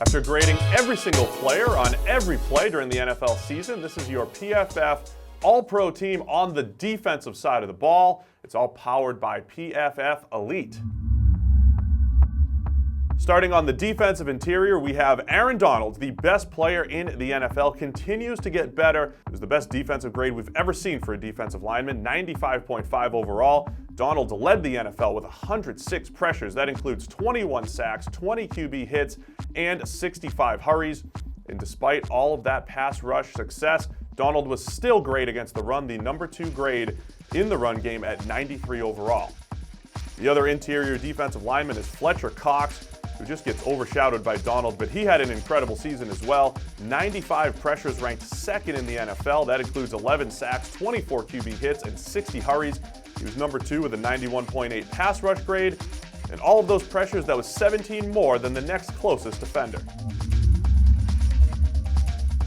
After grading every single player on every play during the NFL season, this is your PFF All-Pro team on the defensive side of the ball. It's all powered by PFF Elite. Starting on the defensive interior, we have Aaron Donald, the best player in the NFL, continues to get better. It was the best defensive grade we've ever seen for a defensive lineman, 95.5 overall. Donald led the NFL with 106 pressures. That includes 21 sacks, 20 QB hits, and 65 hurries. And despite all of that pass rush success, Donald was still great against the run, the number 2 grade in the run game at 93 overall. The other interior defensive lineman is Fletcher Cox, who just gets overshadowed by Donald, but he had an incredible season as well. 95 pressures, ranked second in the NFL. That includes 11 sacks, 24 QB hits, and 60 hurries. He was number 2 with a 91.8 pass rush grade, and all of those pressures, that was 17 more than the next closest defender.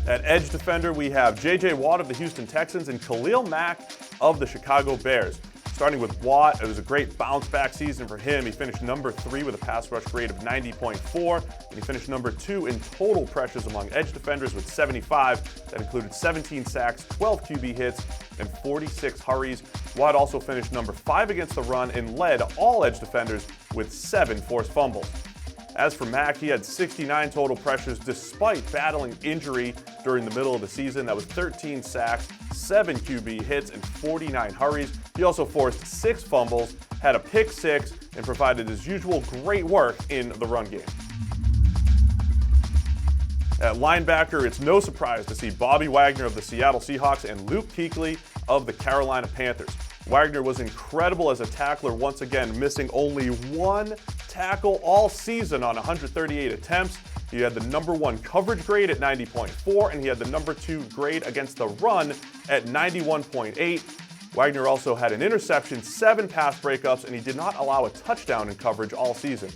At edge defender, we have J.J. Watt of the Houston Texans and Khalil Mack of the Chicago Bears. Starting with Watt, it was a great bounce-back season for him. He finished number 3 with a pass rush grade of 90.4, and he finished number 2 in total pressures among edge defenders with 75. That included 17 sacks, 12 QB hits, and 46 hurries. Watt also finished number 5 against the run and led all edge defenders with 7 forced fumbles. As for Mack, he had 69 total pressures despite battling injury during the middle of the season. That was 13 sacks, 7 QB hits, and 49 hurries. He also forced 6 fumbles, had a pick 6, and provided his usual great work in the run game. At linebacker, it's no surprise to see Bobby Wagner of the Seattle Seahawks and Luke Kuechly of the Carolina Panthers. Wagner was incredible as a tackler, once again missing only 1 tackle all season on 138 attempts. He had the number 1 coverage grade at 90.4, and he had the number 2 grade against the run at 91.8. Wagner also had an interception, 7 pass breakups, and he did not allow a touchdown in coverage all season.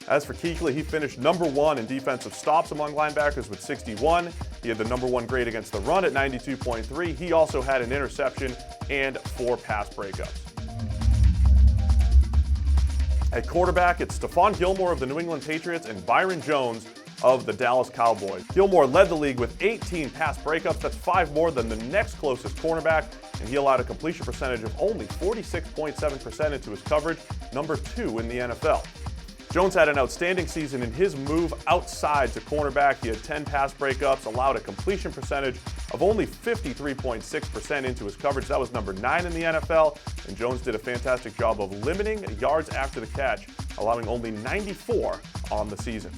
As for Kuechly, he finished number 1 in defensive stops among linebackers with 61. He had the number 1 grade against the run at 92.3. He also had an interception and 4 pass breakups. At quarterback, it's Stephon Gilmore of the New England Patriots and Byron Jones of the Dallas Cowboys. Gilmore led the league with 18 pass breakups. That's 5 more than the next closest cornerback, and he allowed a completion percentage of only 46.7% into his coverage, number 2 in the NFL. Jones had an outstanding season in his move outside to cornerback. He had 10 pass breakups, allowed a completion percentage of only 53.6% into his coverage. That was number 9 in the NFL, and Jones did a fantastic job of limiting yards after the catch, allowing only 94 on the season.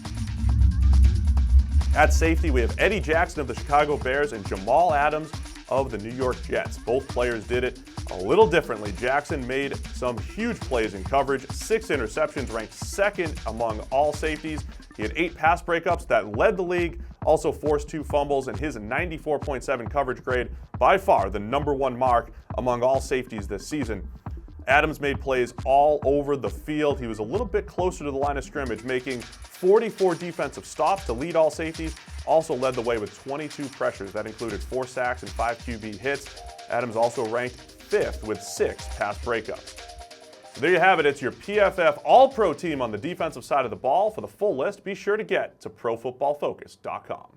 At safety, we have Eddie Jackson of the Chicago Bears and Jamal Adams of the New York Jets. Both players did it a little differently. Jackson made some huge plays in coverage, 6 interceptions, ranked second among all safeties. He had 8 pass breakups that led the league, also forced 2 fumbles, and his 94.7 coverage grade, by far the number 1 mark among all safeties this season. Adams made plays all over the field. He was a little bit closer to the line of scrimmage, making 44 defensive stops to lead all safeties. Also led the way with 22 pressures. That included 4 sacks and 5 QB hits. Adams also ranked 5th with 6 pass breakups. So there you have it. It's your PFF All-Pro team on the defensive side of the ball. For the full list, be sure to get to ProFootballFocus.com.